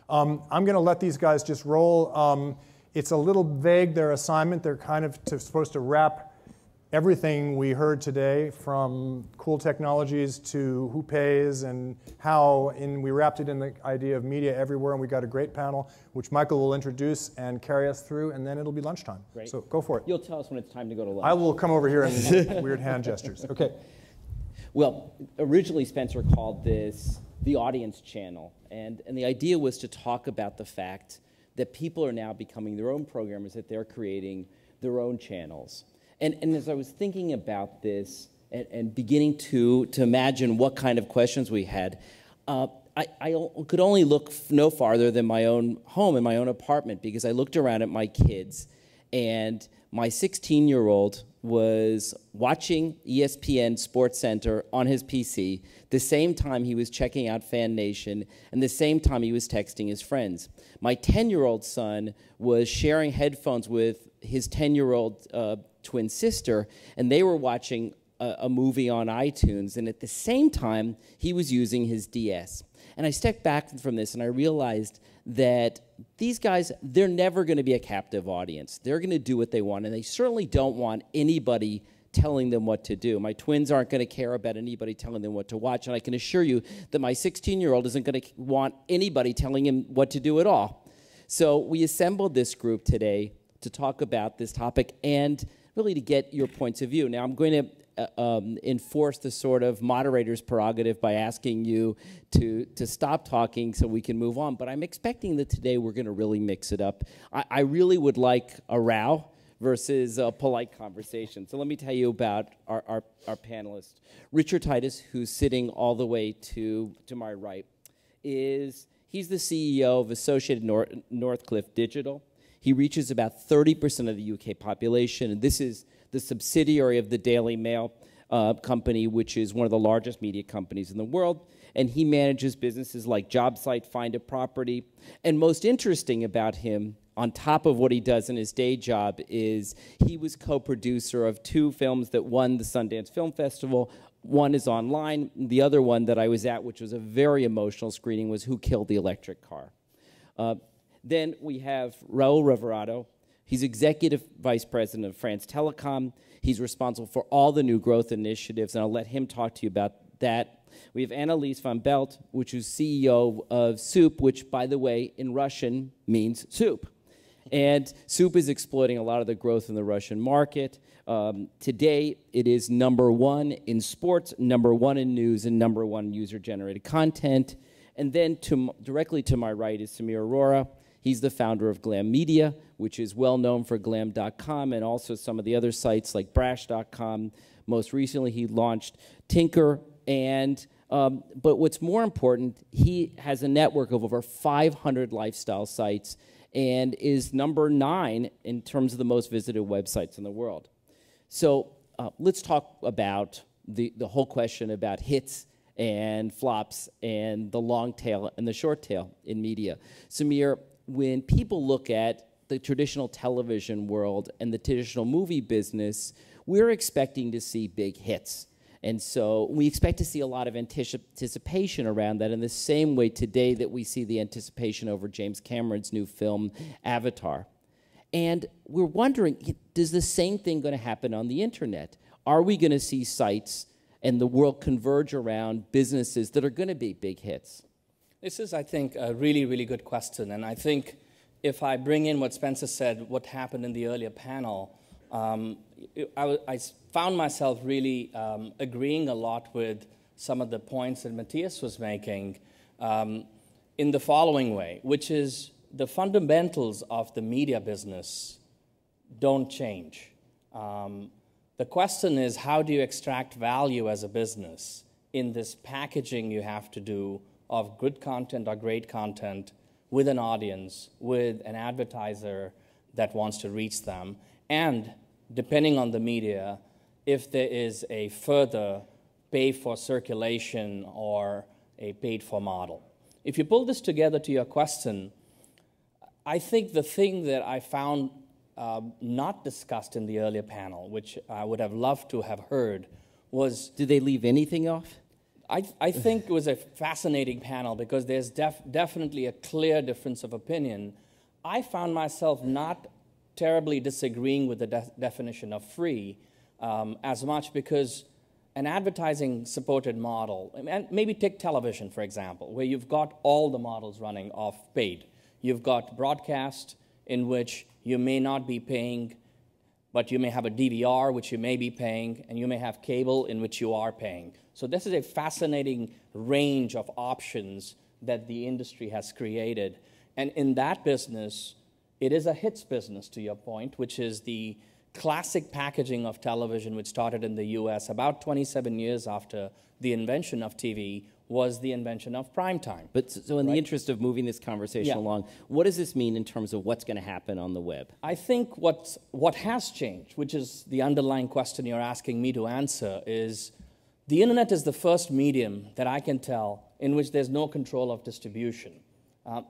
I'm going to let these guys just roll. It's a little vague, their assignment. They're kind of supposed to wrap everything we heard today, from cool technologies to who pays and how, and we wrapped it in the idea of media everywhere, and we got a great panel, which Michael will introduce and carry us through, and then it'll be lunchtime. Great. So go for it. You'll tell us when it's time to go to lunch. I will come over here and weird hand gestures. Okay. Well, originally Spencer called this the audience channel, and the idea was to talk about the fact that people are now becoming their own programmers, that they're creating their own channels. And as I was thinking about this and beginning to imagine what kind of questions we had, I could only look no farther than my own home and my own apartment, because I looked around at my kids, and my 16-year-old was watching ESPN SportsCenter on his PC the same time he was checking out Fan Nation and the same time he was texting his friends. My 10-year-old son was sharing headphones with his 10-year-old twin sister, and they were watching a movie on iTunes, and at the same time, he was using his DS. And I stepped back from this, and I realized that these guys, they're never going to be a captive audience. They're going to do what they want, and they certainly don't want anybody telling them what to do. My twins aren't going to care about anybody telling them what to watch, and I can assure you that my 16-year-old isn't going to want anybody telling him what to do at all. So we assembled this group today to talk about this topic and really to get your points of view. Now, I'm going to enforce the sort of moderator's prerogative by asking you to stop talking so we can move on. But I'm expecting that today we're going to really mix it up. I really would like a row versus a polite conversation. So let me tell you about our panelists. Richard Titus, who's sitting all the way to my right, he's the CEO of Associated Northcliffe Digital. He reaches about 30% of the UK population, and this is the subsidiary of the Daily Mail company, which is one of the largest media companies in the world. And he manages businesses like JobSite, Find a Property. And most interesting about him, on top of what he does in his day job, is he was co-producer of 2 films that won the Sundance Film Festival. One is online. The other one that I was at, which was a very emotional screening, was Who Killed the Electric Car? Then we have Raoul Roverato. He's Executive Vice President of France Telecom. He's responsible for all the new growth initiatives, and I'll let him talk to you about that. We have Annelies van Belt, which is CEO of Soup, which, by the way, in Russian means soup. And Soup is exploiting a lot of the growth in the Russian market. Today, it is #1 in sports, #1 in news, and #1 in user-generated content. And then directly to my right is Samir Arora. He's the founder of Glam Media, which is well known for glam.com and also some of the other sites like brash.com. Most recently, he launched Tinker. But what's more important, he has a network of over 500 lifestyle sites and is #9 in terms of the most visited websites in the world. So let's talk about the whole question about hits and flops and the long tail and the short tail in media. Samir, when people look at the traditional television world and the traditional movie business, we're expecting to see big hits. And so we expect to see a lot of anticipation around that in the same way today that we see the anticipation over James Cameron's new film, Avatar. And we're wondering, is the same thing going to happen on the internet? Are we going to see sites and the world converge around businesses that are going to be big hits? This is, I think, a really, really good question. And I think if I bring in what Spencer said, what happened in the earlier panel, I found myself really agreeing a lot with some of the points that Matthias was making in the following way, which is the fundamentals of the media business don't change. The question is, how do you extract value as a business in this packaging you have to do of good content or great content with an audience, with an advertiser that wants to reach them, and depending on the media, if there is a further pay for circulation or a paid for model. If you pull this together to your question, I think the thing that I found not discussed in the earlier panel, which I would have loved to have heard, was... Did they leave anything off? I think it was a fascinating panel because there's definitely a clear difference of opinion. I found myself not terribly disagreeing with the definition of free as much because an advertising-supported model, and maybe take television, for example, where you've got all the models running off paid. You've got broadcast, in which you may not be paying, but you may have a DVR, which you may be paying, and you may have cable, in which you are paying. So this is a fascinating range of options that the industry has created. And in that business, it is a hits business, to your point, which is the classic packaging of television, which started in the US about 27 years after the invention of TV, was the invention of primetime. But so in the interest of moving this conversation along, what does this mean in terms of what's going to happen on the web? I think what has changed, which is the underlying question you're asking me to answer, is the internet is the first medium that I can tell in which there's no control of distribution.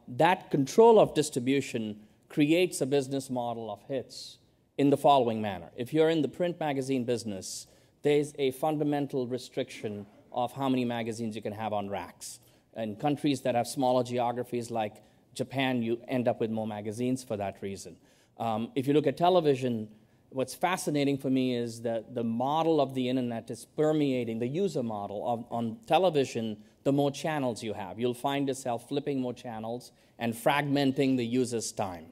That control of distribution creates a business model of hits in the following manner. If you're in the print magazine business, there's a fundamental restriction of how many magazines you can have on racks. In countries that have smaller geographies like Japan, you end up with more magazines for that reason. If you look at television, what's fascinating for me is that the model of the internet is permeating the user model. On television, the more channels you have, you'll find yourself flipping more channels and fragmenting the user's time.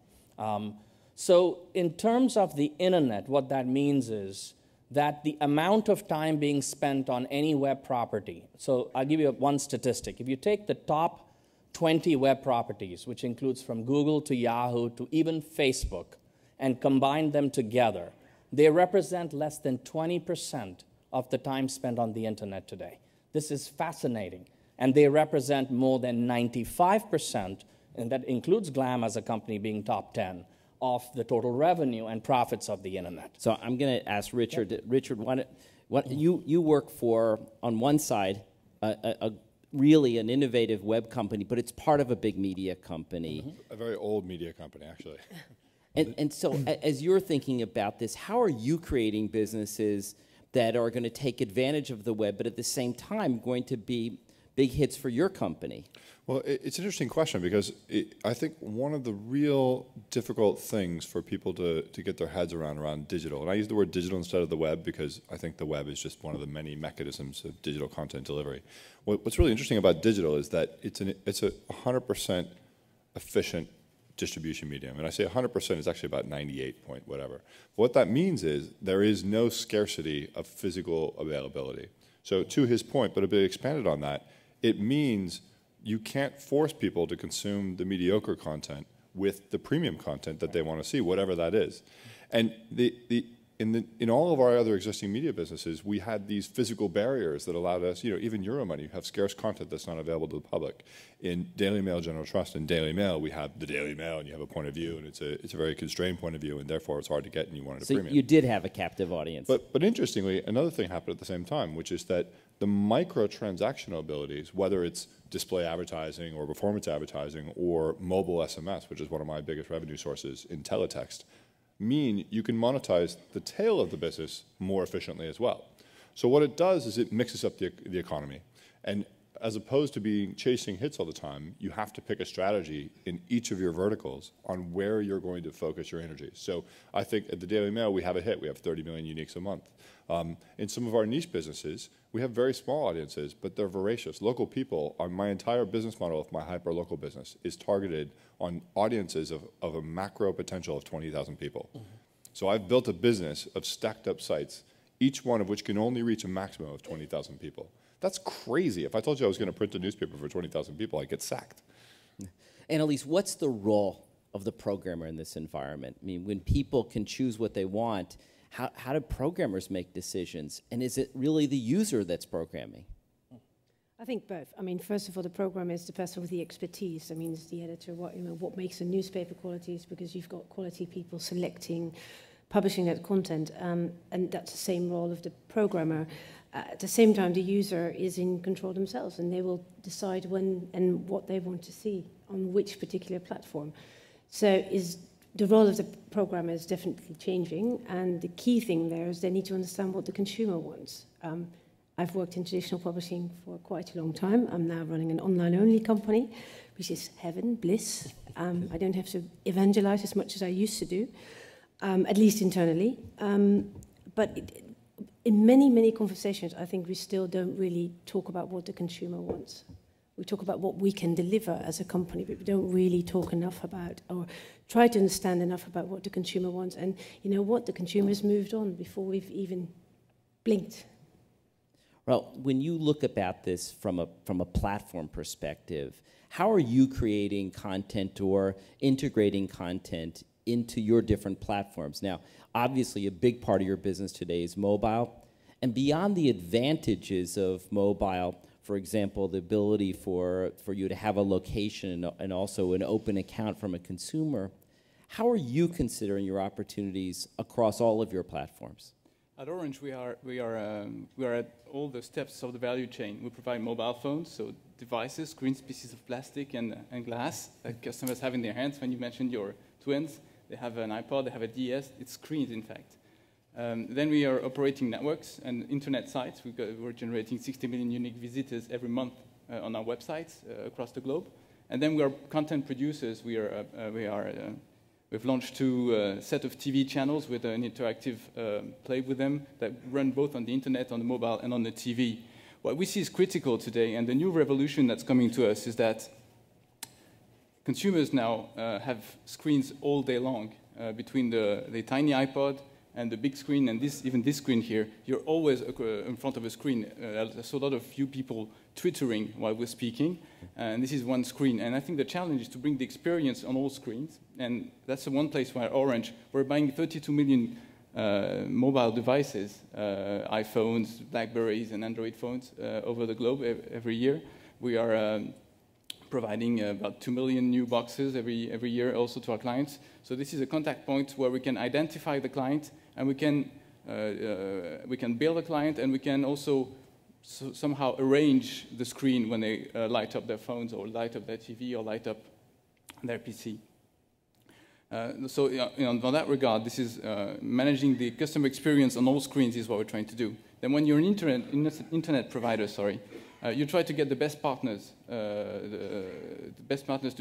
So in terms of the internet, what that means is that the amount of time being spent on any web property, so I'll give you one statistic. If you take the top 20 web properties, which includes from Google to Yahoo to even Facebook, and combine them together, they represent less than 20% of the time spent on the internet today. This is fascinating. And they represent more than 95%, and that includes Glam as a company being top 10, of the total revenue and profits of the internet. So I'm going to ask Richard. Yep. Richard, you work for, on one side, really an innovative web company, but it's part of a big media company. A very old media company, actually. And so as you're thinking about this, how are you creating businesses that are going to take advantage of the web, but at the same time going to be big hits for your company? Well, it's an interesting question because I think one of the real difficult things for people to get their heads around digital, and I use the word digital instead of the web because I think the web is just one of the many mechanisms of digital content delivery. What's really interesting about digital is that it's a 100% efficient distribution medium. And I say 100% is actually about 98 point whatever. What that means is there is no scarcity of physical availability. So to his point, but a bit expanded on that, it means you can't force people to consume the mediocre content with the premium content that they want to see, whatever that is. And in all of our other existing media businesses, we had these physical barriers that allowed us, even Euromoney, you have scarce content that's not available to the public. In Daily Mail General Trust and Daily Mail, we have the Daily Mail, and you have a point of view, and it's a very constrained point of view, and therefore it's hard to get, and you wanted a premium. So you did have a captive audience. But interestingly, another thing happened at the same time, which is that the micro-transactional abilities, whether it's display advertising or performance advertising or mobile SMS, which is one of my biggest revenue sources in teletext, mean you can monetize the tail of the business more efficiently as well. So what it does is it mixes up the economy. And as opposed to chasing hits all the time, you have to pick a strategy in each of your verticals on where you're going to focus your energy. So I think at the Daily Mail, we have a hit. We have 30 million uniques a month. In some of our niche businesses, we have very small audiences, but they're voracious. Local people, my entire business model of my hyper-local business is targeted on audiences of a macro potential of 20,000 people. Mm-hmm. So I've built a business of stacked up sites, each one of which can only reach a maximum of 20,000 people. That's crazy. If I told you I was going to print a newspaper for 20,000 people, I'd get sacked. Annelies, what's the role of the programmer in this environment? I mean, when people can choose what they want, how do programmers make decisions? And is it really the user that's programming? I think both. I mean, first of all, the programmer is the person with the expertise. I mean, it's the editor. What makes a newspaper quality is because you've got quality people selecting, publishing that content, and that's the same role of the programmer. At the same time, the user is in control themselves, and they will decide when and what they want to see on which particular platform. So the role of the programmer is definitely changing, and the key thing there is they need to understand what the consumer wants. I've worked in traditional publishing for quite a long time. I'm now running an online-only company, which is heaven, bliss. I don't have to evangelize as much as I used to do, at least internally. But in many, many conversations, I think we still don't really talk about what the consumer wants. We talk about what we can deliver as a company, but we don't really talk enough about, or try to understand enough about what the consumer wants. And you know what? The consumer's moved on before we've even blinked. Well, when you look about this from a platform perspective, how are you creating content or integrating content into your different platforms? Now, obviously, a big part of your business today is mobile. And beyond the advantages of mobile, for example, the ability for you to have a location and also an open account from a consumer, how are you considering your opportunities across all of your platforms? At Orange, we are at all the steps of the value chain. We provide mobile phones, so devices, screens, pieces of plastic and glass that customers have in their hands. When you mentioned your twins, they have an iPod, they have a DS. It's screens, in fact. Then we are operating networks and internet sites. We're generating 60 million unique visitors every month on our websites across the globe. And then we are content producers. We've launched 2 set of TV channels with an interactive play with them that run both on the internet, on the mobile, and on the TV. What we see is critical today, and the new revolution that's coming to us is that consumers now have screens all day long. Between the tiny iPod and the big screen, and even this screen here, you're always in front of a screen. I saw a lot of few people twittering while we're speaking, and this is one screen. And I think the challenge is to bring the experience on all screens, and that's the one place where Orange, we're buying 32 million mobile devices, iPhones, Blackberries, and Android phones over the globe every year. We are providing about 2 million new boxes every year also to our clients. So this is a contact point where we can identify the client, and we can build a client, and we can also somehow arrange the screen when they light up their phones or light up their TV or light up their PC. So on that regard, this is managing the customer experience on all screens is what we're trying to do. Then when you're an internet provider, you try to get the best partners, to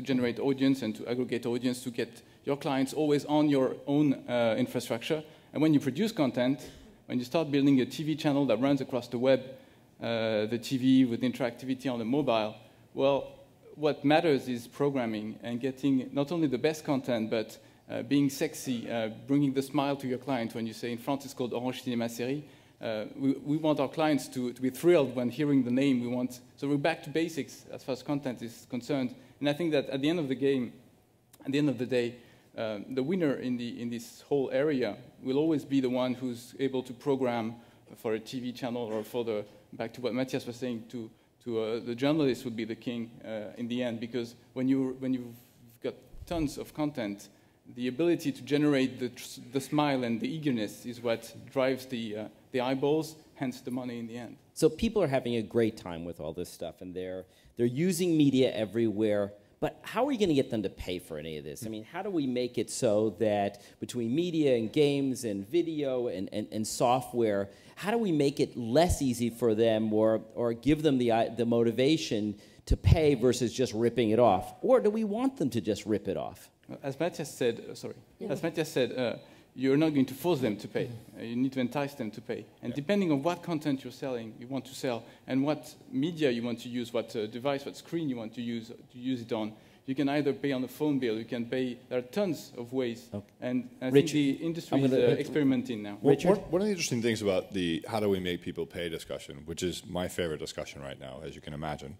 generate audience and to aggregate audience, to get your clients always on your own infrastructure. And when you produce content, when you start building a TV channel that runs across the web, the TV with interactivity on the mobile, well, what matters is programming and getting not only the best content, but being sexy, bringing the smile to your client. When you say in France it's called Orange Cinéma Série, we want our clients to be thrilled when hearing the name. So we're back to basics as far as content is concerned. And I think that at the end of the game, at the end of the day, the winner in this whole area will always be the one who's able to program for a TV channel, or back to what Matthias was saying, the journalist would be the king in the end, because when you've got tons of content, the ability to generate the smile and the eagerness is what drives the eyeballs, hence the money in the end. So people are having a great time with all this stuff, and they're using media everywhere. But how are you going to get them to pay for any of this? I mean, how do we make it so that between media and games and video and software, how do we make it less easy for them, or give them the motivation to pay versus just ripping it off? Or do we want them to just rip it off? As Matthias said, you're not going to force them to pay. You need to entice them to pay. And depending on what content you want to sell, and what media you want to use, what device, what screen you want to use it on, you can either pay on a phone bill, you can pay, there are tons of ways. Okay. And I think the industry is experimenting now. Richard? One of the interesting things about the how do we make people pay discussion, which is my favorite discussion right now, as you can imagine,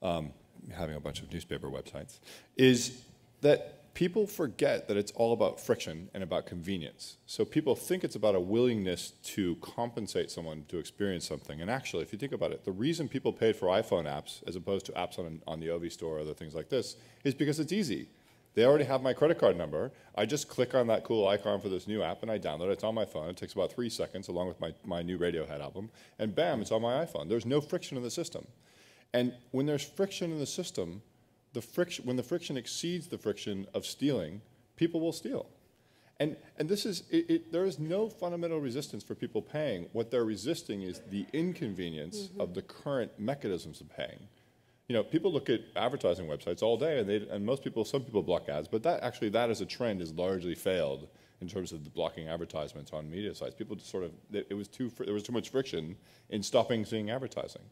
having a bunch of newspaper websites, is that people forget that it's all about friction and about convenience. So people think it's about a willingness to compensate someone to experience something. And actually, if you think about it, the reason people paid for iPhone apps as opposed to apps on the Ovi store or other things like this is because it's easy. They already have my credit card number. I just click on that cool icon for this new app and I download it. It's on my phone. It takes about 3 seconds along with my new Radiohead album. And bam, it's on my iPhone. There's no friction in the system. And when there's friction in the system, when the friction exceeds the friction of stealing, people will steal. And this is, there is no fundamental resistance for people paying. What they're resisting is the inconvenience of the current mechanisms of paying. You know, people look at advertising websites all day, and some people block ads, but that as a trend has largely failed in terms of the blocking advertisements on media sites. People just sort of, there was too much friction in stopping seeing advertising.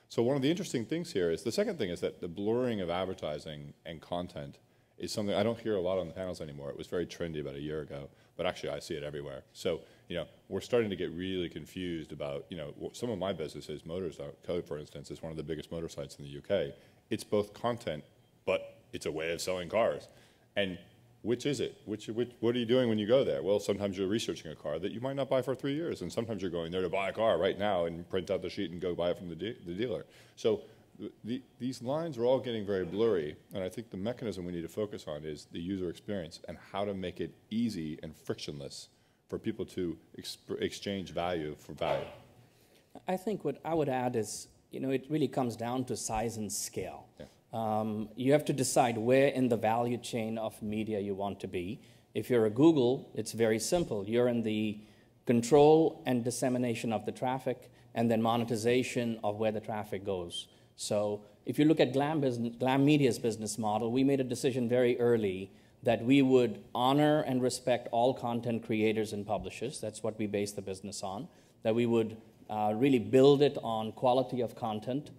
So one of the interesting things here is, the second thing is that the blurring of advertising and content is something I don't hear a lot on the panels anymore. It was very trendy about a year ago, but actually I see it everywhere. So, you know, we're starting to get really confused about, you know, some of my businesses, Motor.co, for instance, is one of the biggest motor sites in the UK. It's both content, but it's a way of selling cars. And which is it? What are you doing when you go there? Well, sometimes you're researching a car that you might not buy for 3 years, and sometimes you're going there to buy a car right now and print out the sheet and go buy it from the dealer. So these lines are all getting very blurry, and I think the mechanism we need to focus on is the user experience and how to make it easy and frictionless for people to exchange value for value. I think what I would add is, you know, it really comes down to size and scale. Yeah. You have to decide where in the value chain of media you want to be. If you're a Google, it's very simple. You're in the control and dissemination of the traffic, and then monetization of where the traffic goes. So if you look at Glam Media's business model, we made a decision very early that we would honor and respect all content creators and publishers. That's what we base the business on. That we would really build it on quality of content,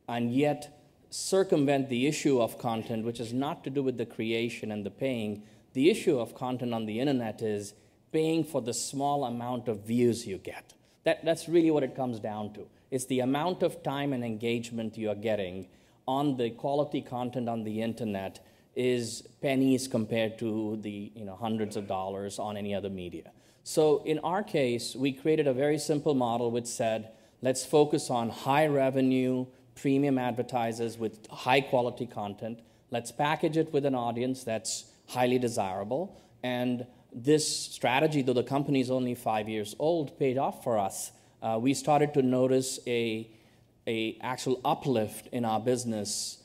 and yet circumvent the issue of content, which is not to do with the creation and the paying. The issue of content on the internet is paying for the small amount of views you get. That's really what it comes down to. It's the amount of time and engagement you are getting on the quality content on the internet is pennies compared to the hundreds of dollars on any other media. So in our case, we created a very simple model which said, let's focus on high revenue, premium advertisers with high quality content. Let's package it with an audience that's highly desirable. And this strategy, though the company is only 5 years old, paid off for us. We started to notice a actual uplift in our business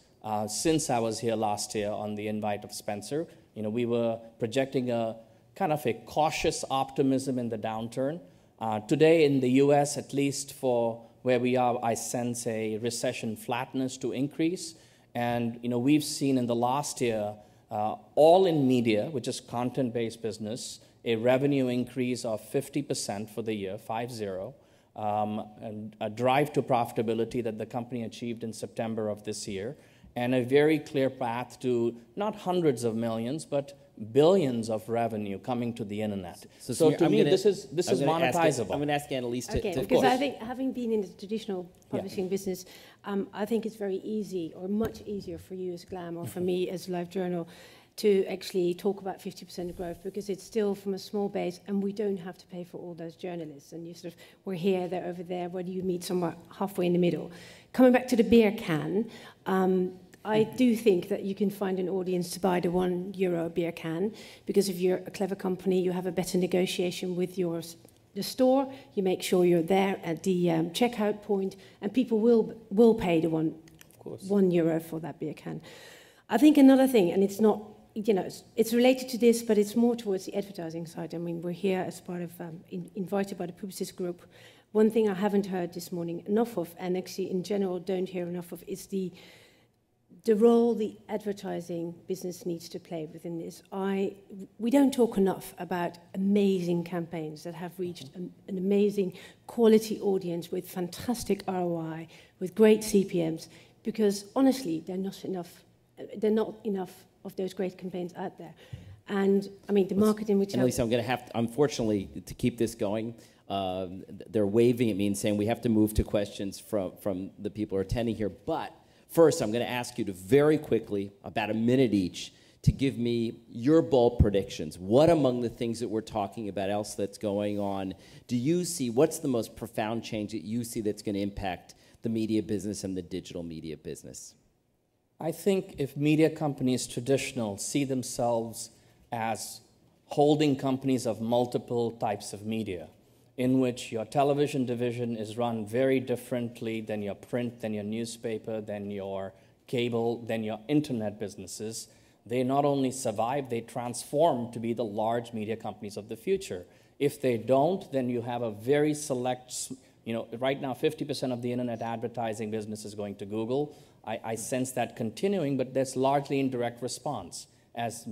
since I was here last year on the invite of Spencer. You know, we were projecting a kind of a cautious optimism in the downturn. Today in the US, at least for where we are, I sense a recession flatness to increase. And we've seen in the last year, all in media, which is content-based business, a revenue increase of 50% for the year, 50, and a drive to profitability that the company achieved in September of this year, and a very clear path to not hundreds of millions, but billions of revenue coming to the internet. So to me, this is monetizable. I'm going to ask Annelies to... Because I think, having been in the traditional publishing business, I think it's very easy, or much easier for you as Glam, or for me as LiveJournal, to actually talk about 50% growth, because it's still from a small base, and we don't have to pay for all those journalists. And you sort of, we're here, they're over there, where do you meet somewhere halfway in the middle? Coming back to the beer can, I do think that you can find an audience to buy the €1 beer can, because if you're a clever company, you have a better negotiation with the store, you make sure you're there at the checkout point, and people will pay the €1 for that beer can. I think another thing, and it's not, it's related to this, but it's more towards the advertising side. I mean, we're here as part of, invited by the Publicis Group. One thing I haven't heard this morning enough of, and actually in general don't hear enough of, is the role the advertising business needs to play within this. We don't talk enough about amazing campaigns that have reached an amazing quality audience with fantastic ROI, with great CPMs, because honestly, there are not enough of those great campaigns out there. And I mean, the market in which... Annelies, I'm going to have to, unfortunately, to keep this going, they're waving at me and saying we have to move to questions from the people who are attending here, but first, I'm going to ask you to very quickly, about a minute each, to give me your bold predictions. What among the things that we're talking about else that's going on do you see? What's the most profound change that you see that's going to impact the media business and the digital media business? I think if media companies traditional see themselves as holding companies of multiple types of media, in which your television division is run very differently than your print, than your newspaper, than your cable, than your internet businesses, they not only survive, they transform to be the large media companies of the future. If they don't, then you have a very select, right now 50% of the internet advertising business is going to Google. I sense that continuing, but that's largely indirect response. As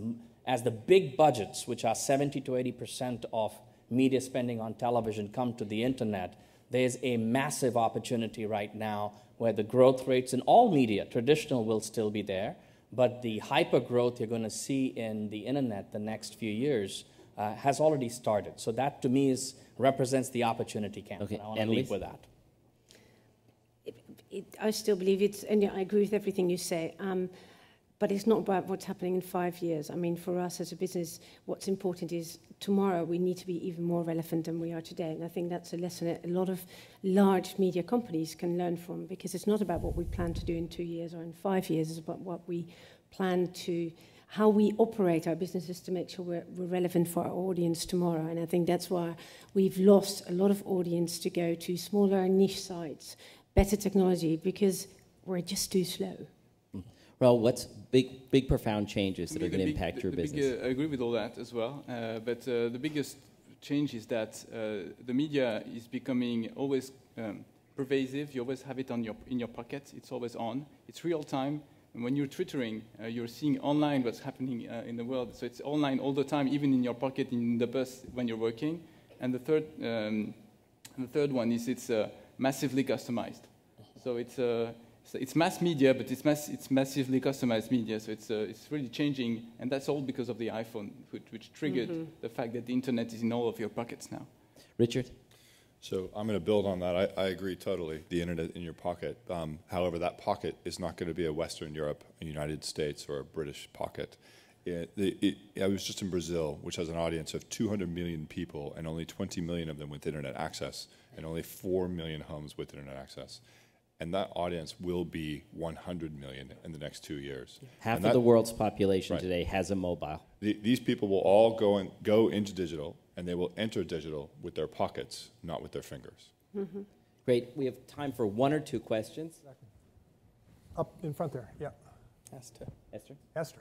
the big budgets, which are 70 to 80% of media spending on television, come to the internet, there's a massive opportunity right now where the growth rates in all media, traditional, will still be there, but the hyper growth you're going to see in the internet the next few years has already started. So that, to me, represents the opportunity camp. Okay. And I want to leave with that. I still believe it's, and I agree with everything you say, but it's not about what's happening in 5 years. I mean, for us as a business, what's important is tomorrow we need to be even more relevant than we are today. And I think that's a lesson that a lot of large media companies can learn from, because it's not about what we plan to do in 2 years or in 5 years, it's about what we plan to, how we operate our businesses to make sure we're relevant for our audience tomorrow. And I think that's why we've lost a lot of audience to go to smaller niche sites, better technology, because we're just too slow. Raoul, what's big profound changes that are going to impact your business? I agree with all that as well, but the biggest change is that the media is becoming always pervasive. You always have it in your pocket. It's always on. It's real time. And when you're twittering, you're seeing online what's happening in the world. So it's online all the time, even in your pocket, in the bus when you're working. And the third one is it's massively customized. So it's mass media, but it's massively customized media. So it's really changing, and that's all because of the iPhone, which triggered the fact that the internet is in all of your pockets now. Richard? So I'm going to build on that. I agree totally, the internet in your pocket. However, that pocket is not going to be a Western Europe, a United States, or a British pocket. I was just in Brazil, which has an audience of 200 million people, and only 20 million of them with internet access, and only 4 million homes with internet access. And that audience will be 100 million in the next 2 years. Half of the world's population today has a mobile. These people will all go into digital, and they will enter digital with their pockets, not with their fingers. Mm-hmm. Great. We have time for 1 or 2 questions. Up in front there, yeah. Esther. Esther.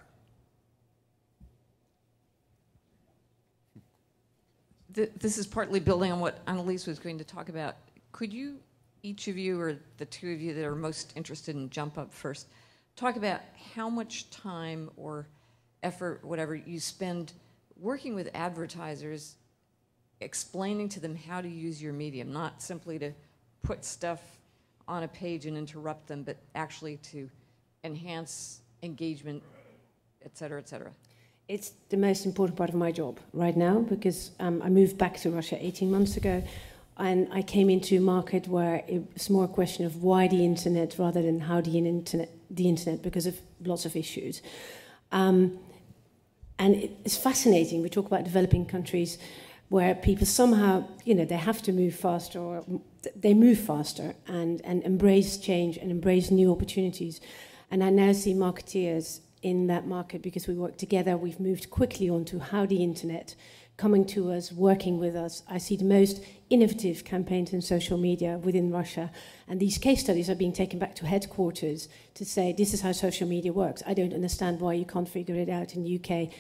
This is partly building on what Annelies was going to talk about. Could you, each of you, or the 2 of you that are most interested in jump up first, talk about how much time or effort, whatever, you spend working with advertisers, explaining to them how to use your medium, not simply to put stuff on a page and interrupt them, but actually to enhance engagement, et cetera, et cetera. It's the most important part of my job right now, because I moved back to Russia 18 months ago, and I came into a market where it's more a question of why the internet rather than how the internet, because of lots of issues. And it's fascinating. We talk about developing countries where people somehow, they have to move faster, or they move faster and embrace change and embrace new opportunities. And I now see marketeers in that market, because we work together. We've moved quickly onto how the internet, coming to us, working with us. I see the most innovative campaigns in social media within Russia, and these case studies are being taken back to headquarters to say, this is how social media works. I don't understand why you can't figure it out in the UK,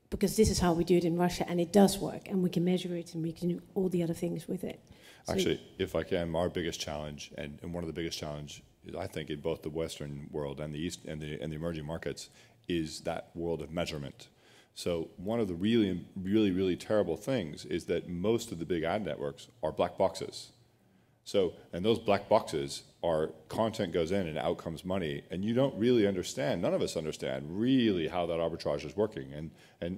because this is how we do it in Russia, and it does work, and we can measure it, and we can do all the other things with it. So actually, if I can, our biggest challenge, and one of the biggest challenges, I think, in both the Western world and the East and the emerging markets, is that world of measurement. So one of the really terrible things is that most of the big ad networks are black boxes. So, and those black boxes are content goes in and out comes money, and you don't really understand, none of us understand really how that arbitrage is working. And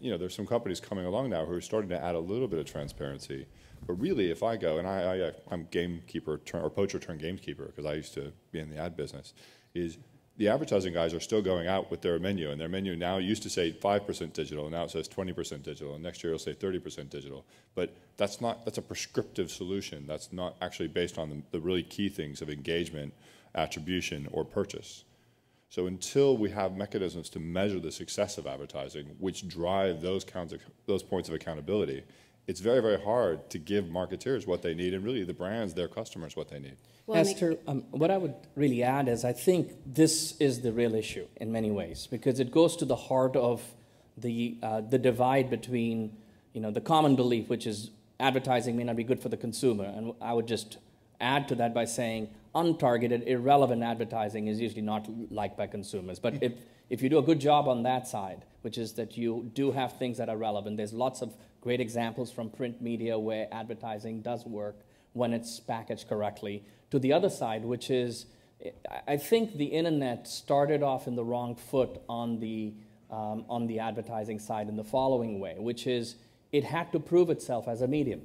there's some companies coming along now who are starting to add a little bit of transparency. But really, if I go, and I'm gamekeeper, or poacher turned gamekeeper, because I used to be in the ad business, is the advertising guys are still going out with their menu, and their menu now used to say 5% digital, and now it says 20% digital, and next year it'll say 30% digital. But that's a prescriptive solution. That's not actually based on the really key things of engagement, attribution, or purchase. So until we have mechanisms to measure the success of advertising, which drive those points of accountability, it's very, very hard to give marketeers what they need, and really the brands, their customers, what they need. Well, Esther, what I would really add is I think this is the real issue in many ways, because it goes to the heart of the divide between, the common belief, which is advertising may not be good for the consumer. And I would just add to that by saying untargeted, irrelevant advertising is usually not liked by consumers. But if you do a good job on that side, which is that you do have things that are relevant, there's lots of great examples from print media where advertising does work when it's packaged correctly. To the other side, which is, I think the internet started off in the wrong foot on the advertising side in the following way, which is it had to prove itself as a medium.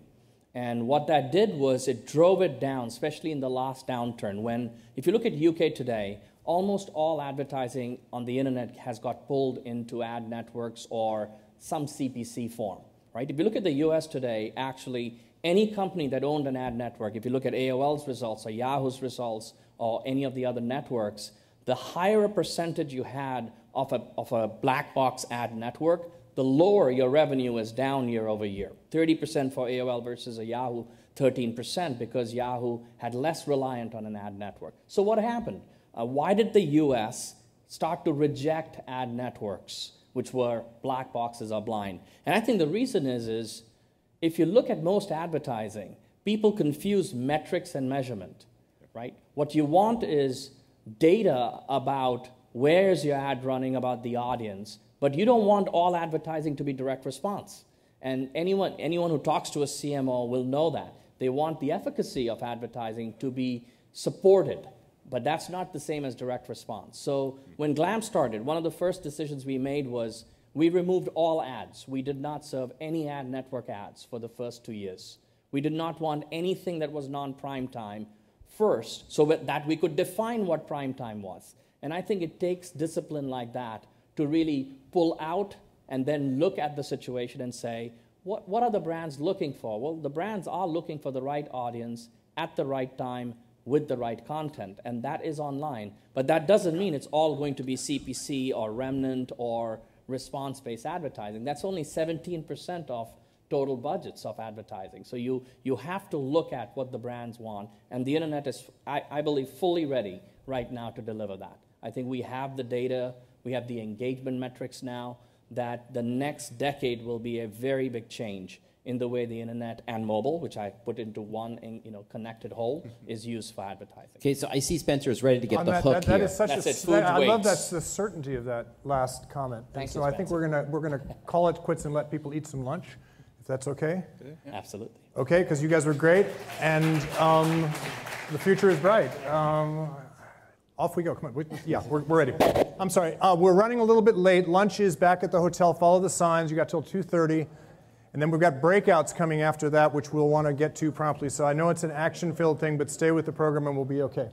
And what that did was it drove it down, especially in the last downturn, when, if you look at UK today, almost all advertising on the internet has got pulled into ad networks or some CPC form, right? If you look at the US today, actually, any company that owned an ad network, if you look at AOL's results or Yahoo's results or any of the other networks, the higher a percentage you had of a black box ad network, the lower your revenue is down year over year. 30% for AOL versus a Yahoo, 13%, because Yahoo had less reliant on an ad network. So what happened? Why did the US start to reject ad networks, which were black boxes or blind? And I think the reason is if you look at most advertising, people confuse metrics and measurement, right? What you want is data about where's your ad running, about the audience, but you don't want all advertising to be direct response. And anyone who talks to a CMO will know that. They want the efficacy of advertising to be supported, but that's not the same as direct response. So when Glam started, one of the first decisions we made was we removed all ads. We did not serve any ad network ads for the first 2 years. We did not want anything that was non-prime time first, so that we could define what prime time was. And I think it takes discipline like that to really pull out and then look at the situation and say, what are the brands looking for? Well, the brands are looking for the right audience at the right time with the right content, and that is online. But that doesn't mean it's all going to be CPC or remnant or response-based advertising. That's only 17% of total budgets of advertising. So you have to look at what the brands want, and the internet is, I believe, fully ready right now to deliver that. I think we have the data, we have the engagement metrics now, that the next decade will be a very big change in the way the internet and mobile, which I put into one connected whole, is used for advertising. Okay, so I see Spencer is ready to get the hook that here. Is such I love that, the certainty of that last comment. Thanks, so I think we're gonna call it quits and let people eat some lunch, if that's okay. Yeah. Absolutely. Okay, because you guys were great, and the future is bright. Off we go. Come on. We're ready. I'm sorry. We're running a little bit late. Lunch is back at the hotel. Follow the signs. You got till 2:30. And then we've got breakouts coming after that, which we'll want to get to promptly. So I know it's an action-filled thing, but stay with the program and we'll be okay.